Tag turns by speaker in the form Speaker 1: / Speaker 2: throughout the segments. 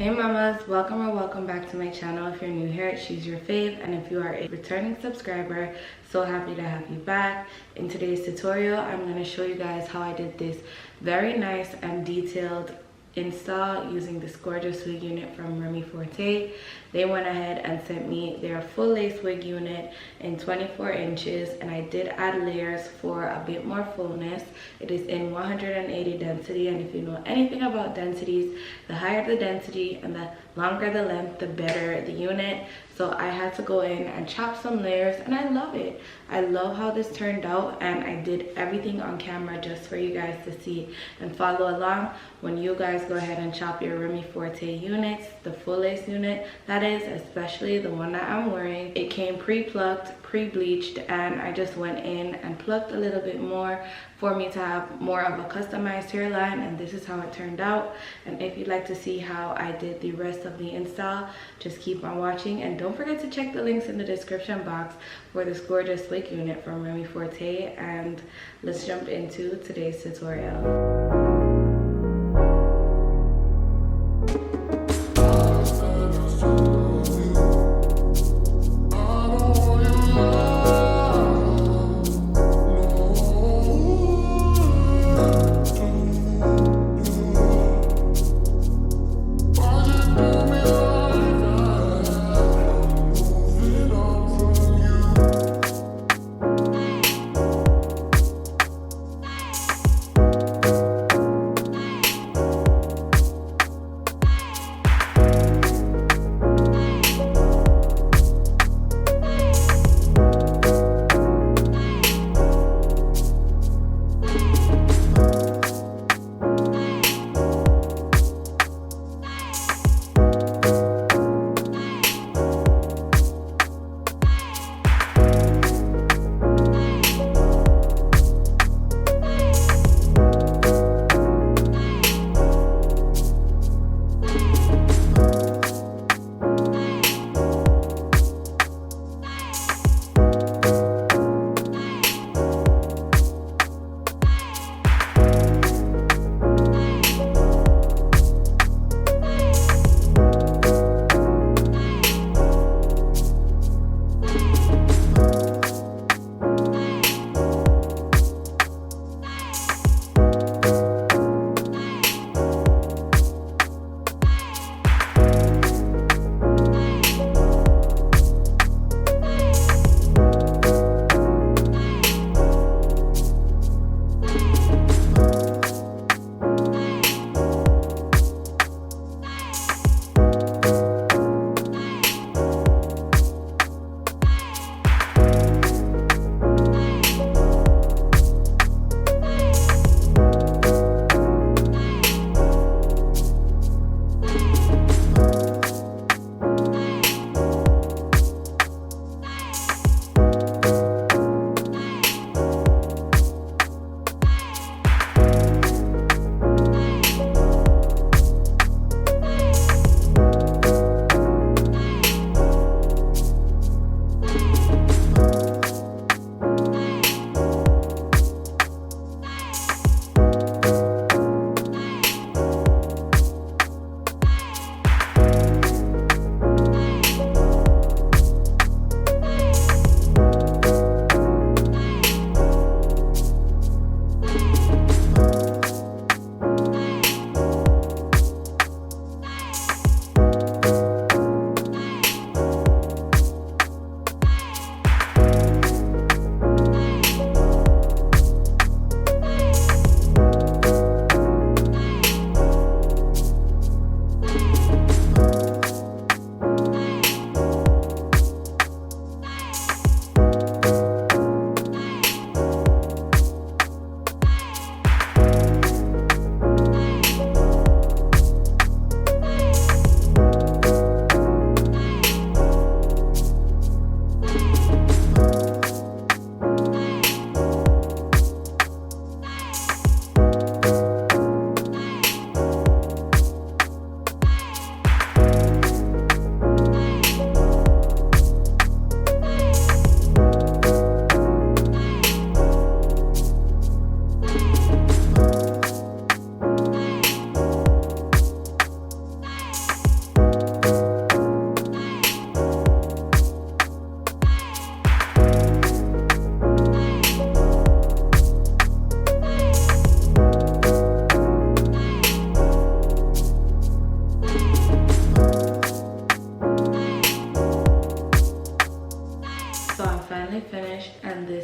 Speaker 1: Hey mamas, welcome or welcome back to my channel. If you're new here, she's your fave, and if you are a returning subscriber, so happy to have you back. In today's tutorial, I'm going to show you guys how I did this very nice and detailed install using this gorgeous wig unit from Remy Forte. They went ahead and sent me their full lace wig unit in 24 inches, and I did add layers for a bit more fullness. It is in 180 density, and if you know anything about densities, the higher the density and the longer the length, the better the unit. So I had to go in and chop some layers, and I love it. I love how this turned out, and I did everything on camera just for you guys to see and follow along when you guys go ahead and chop your Remy Forte units, the full lace unit that is, especially the one that I'm wearing. It came pre-plucked, pre-bleached, and I just went in and plucked a little bit more for me to have more of a customized hairline, and this is how it turned out. And if you'd like to see how I did the rest of the install, just keep on watching, and don't forget to check the links in the description box for this gorgeous wig unit from Remy Forte. And let's jump into today's tutorial.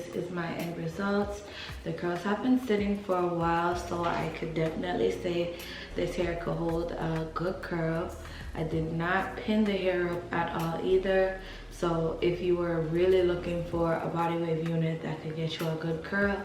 Speaker 1: this is my end results. The curls have been sitting for a while, so I could definitely say this hair could hold a good curl. I did not pin the hair up at all either. So if you were really looking for a body wave unit that could get you a good curl,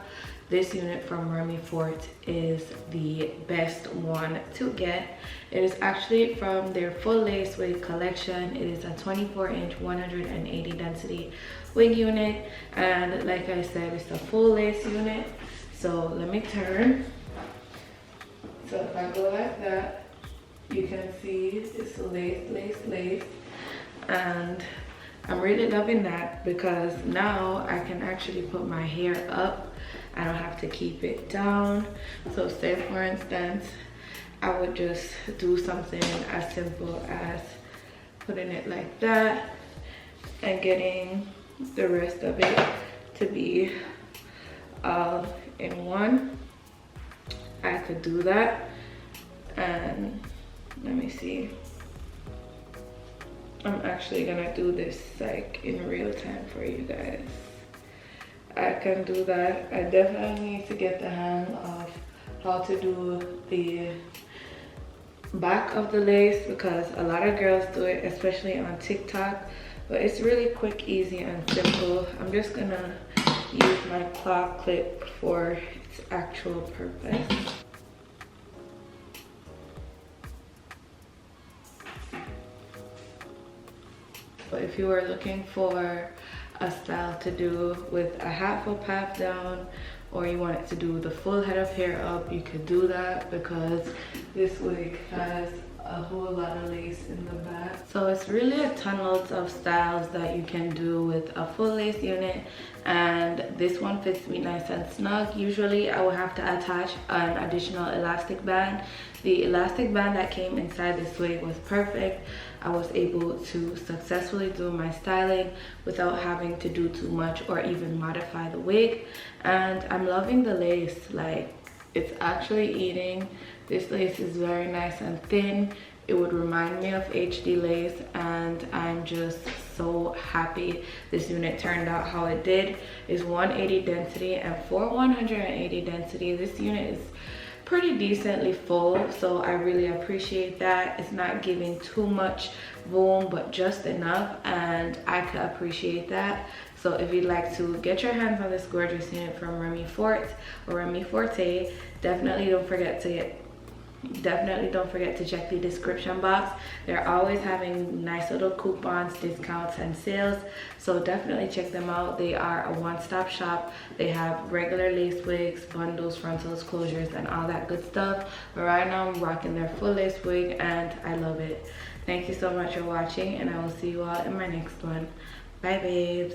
Speaker 1: this unit from Remy Forte is the best one to get. It is actually from their full lace wig collection. It is a 24-inch 180 density wig unit, and like I said, it's a full lace unit. So let me turn. So if I go like that, you can see it's lace, lace, lace, and I'm really loving that because now I can actually put my hair up. I don't have to keep it down. So say for instance, I would just do something as simple as putting it like that and getting the rest of it to be all in one. I could do that. And let me see. I'm actually gonna do this like in real time for you guys. I can do that. I definitely need to get the hang of how to do the back of the lace because a lot of girls do it, especially on TikTok, but it's really quick, easy, and simple. I'm just gonna use my claw clip for its actual purpose. But if you were looking for a style to do with a half up, half down, or you wanted to do the full head of hair up, you could do that because this wig has a whole lot of lace in the back. So it's really a ton of styles that you can do with a full lace unit, and this one fits me nice and snug. Usually I would have to attach an additional elastic band. The elastic band that came inside this wig was perfect. I was able to successfully do my styling without having to do too much or even modify the wig. And I'm loving the lace. Like, it's actually eating. This lace is very nice and thin. It would remind me of HD lace, and I'm just so happy this unit turned out how it did. It's 180 density, and for 180 density, this unit is pretty decently full, so I really appreciate that. It's not giving too much volume, but just enough, and I could appreciate that. So if you'd like to get your hands on this gorgeous unit from Remy Forte or Remy Forte, definitely don't forget to check the description box. They're always having nice little coupons, discounts, and sales, so definitely check them out. They are a one-stop shop. They have regular lace wigs, bundles, frontals, closures, and all that good stuff. But right now I'm rocking their full lace wig, and I love it. Thank you so much for watching, and I will see you all in my next one. Bye babes.